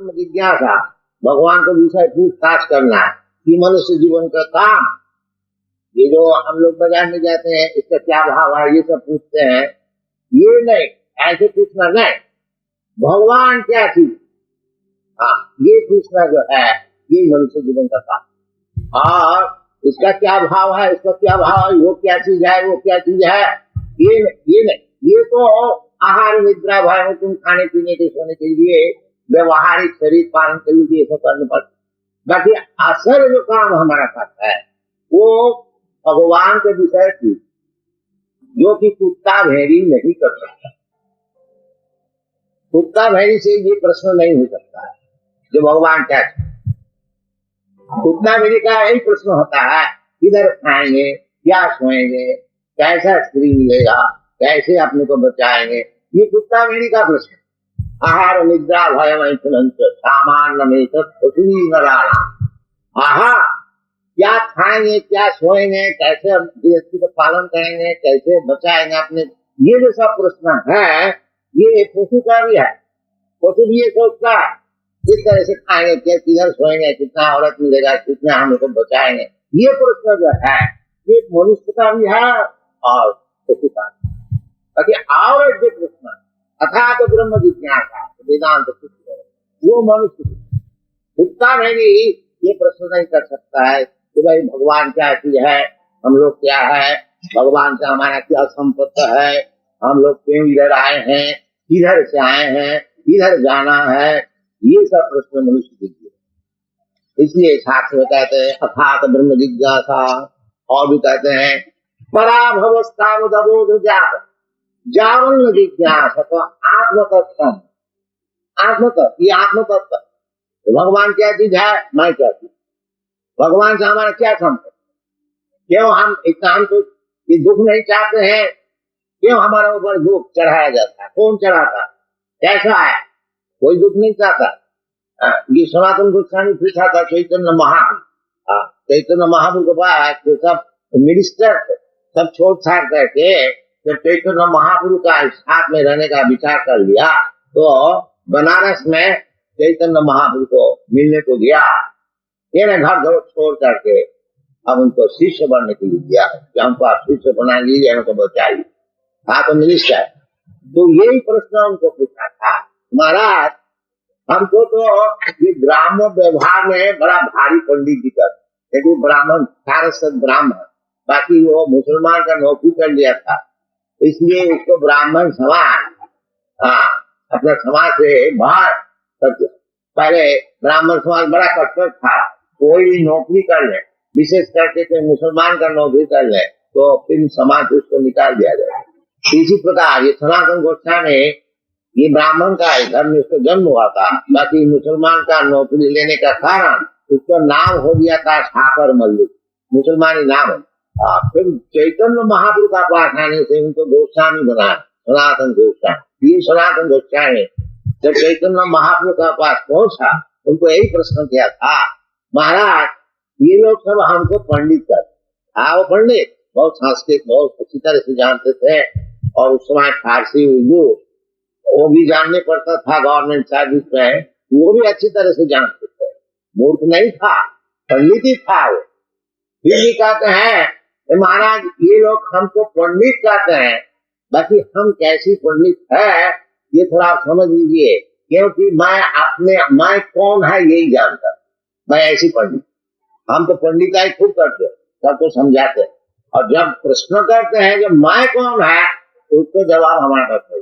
ब्रह्म जिज्ञासा, भगवान को विषय पूछताछ करना है कि मनुष्य जीवन का काम। ये जो हम लोग बाजार में जाते हैं, इसका क्या भाव है, ये सब पूछते हैं, ये नहीं, ऐसे पूछना नहीं। भगवान क्या चीज, हाँ, ये पूछना जो है, ये मनुष्य जीवन का काम। और इसका क्या भाव है, इसका क्या भाव है, वो क्या चीज है, वो क्या चीज है, ये नहीं, ये तो आहार निद्रा भय तुम खाने पीने के सोने के लिए व्यवहारिक शरीर पालन के लिए ये सब करने पड़ता। बाकी असल जो काम हमारा करता है वो भगवान के विषय की, जो कि कुत्ता भेड़ी नहीं कर सकता। कुत्ता भेड़ी से ये प्रश्न नहीं हो सकता है जो भगवान क्या है। कुत्ता भेड़ी का यही प्रश्न होता है, किधर खाएंगे, क्या सोएंगे, कैसा स्त्री मिलेगा, कैसे अपने को बचाएंगे, ये कुत्ता भेड़ी का प्रश्न। आहार निद्रा भय सामान्य में नराणा, आहा क्या खाएंगे, क्या सोएंगे, कैसे गृहस्थी का पालन करेंगे, कैसे बचाएंगे अपने, ये जो सब प्रश्न है ये पशु का भी है। पशु भी ये सोचता है किस तरह से खाएंगे, किधर सोएंगे, कितना औरत मिलेगा, कितना हम लोग बचाएंगे, ये प्रश्न जो है ये मनुष्य का भी है और पशु का। बाकी और एक जो प्रश्न अर्थात तो ब्रह्म जिज्ञासा वेदांत वो मनुष्य कुत्ता में भी ये प्रश्न नहीं कर सकता है कि भाई भगवान क्या चीज है, हम लोग क्या है, भगवान से हमारा क्या संपत्ति है, हम लोग क्यों इधर आए हैं, किधर से आए हैं, किधर जाना है, ये सब प्रश्न मनुष्य के। इसलिए शास्त्र में कहते हैं अर्थात ब्रह्म जिज्ञासा, और भी कहते हैं पराभवस्थानुदबोध जात जावन जिज्ञासा, तो आत्मतत्व, आत्मतत्व, ये आत्मतत्व भगवान क्या चीज है, मैं क्या चीज, भगवान से हमारा क्या संबंध, क्यों हम इतना हमको ये दुख नहीं चाहते हैं, क्यों हमारे ऊपर दुख चढ़ाया जाता है, कौन चढ़ाता, कैसा है, कोई दुख नहीं चाहता। ये सनातन गोस्वामी पूछा था चैतन्य महाप्रभु, चैतन्य महाप्रभु के पास तो सब मिनिस्टर सब छोड़ छाड़ करके जब चैतन्य महाप्रभु का साथ में रहने का विचार कर लिया तो बनारस में चैतन्य महाप्रभु को मिलने को गया। ये घर घर छोड़ करके अब उनको शिष्य बनने के लिए दिया कि हमको आप शिष्य बना लीजिए, हमको बचाइए। तो मिनिस्टर तो यही प्रश्न उनको पूछा था, महाराज हमको तो ये ब्राह्मण व्यवहार में बड़ा भारी पंडित जी कर, क्योंकि ब्राह्मण सारस्वत ब्राह्मण, बाकी वो मुसलमान का नौकरी कर लिया था, इसलिए उसको ब्राह्मण समाज अपना समाज से बाहर कर दिया। पहले ब्राह्मण समाज बड़ा कट्टर था, कोई नौकरी कर ले, विशेष करके कोई मुसलमान का नौकरी कर ले तो फिर समाज उसको निकाल दिया जाए। इसी प्रकार ये सनातन गोस्वामी में ये ब्राह्मण का घर में उसका जन्म हुआ था, बाकी मुसलमान का नौकरी लेने का कारण उसका नाम हो गया था ठाकर मल्लिक, मुसलमानी नाम। फिर चैतन्य महाप्रभु का पास आने से उनको गोस्वामी बना, सनातन गोस्वामी। ये सनातन गोस्वामी जब चैतन्य महाप्रभु का पास पहुंचा उनको यही प्रश्न किया था, महाराज ये लोग सब हमको पंडित कर, वो पंडित बहुत संस्कृत बहुत अच्छी तरह से जानते थे, और उस समय फारसी उर्दू वो भी जानने पड़ता था, गवर्नमेंट सर्विस में वो भी अच्छी तरह से जानते थे, मूर्ख नहीं था, पंडित ही था वो। फिर भी कहते हैं महाराज ये लोग हमको पंडित कहते हैं, बाकी हम कैसी पंडित है ये थोड़ा आप समझ लीजिए, क्योंकि मैं कौन है यही जानता, मैं ऐसी पंडित, हम तो पंडिताई खुद करते सबको समझाते, और जब प्रश्न करते हैं कि मैं कौन है तो उसको जवाब हमारे पास नहीं।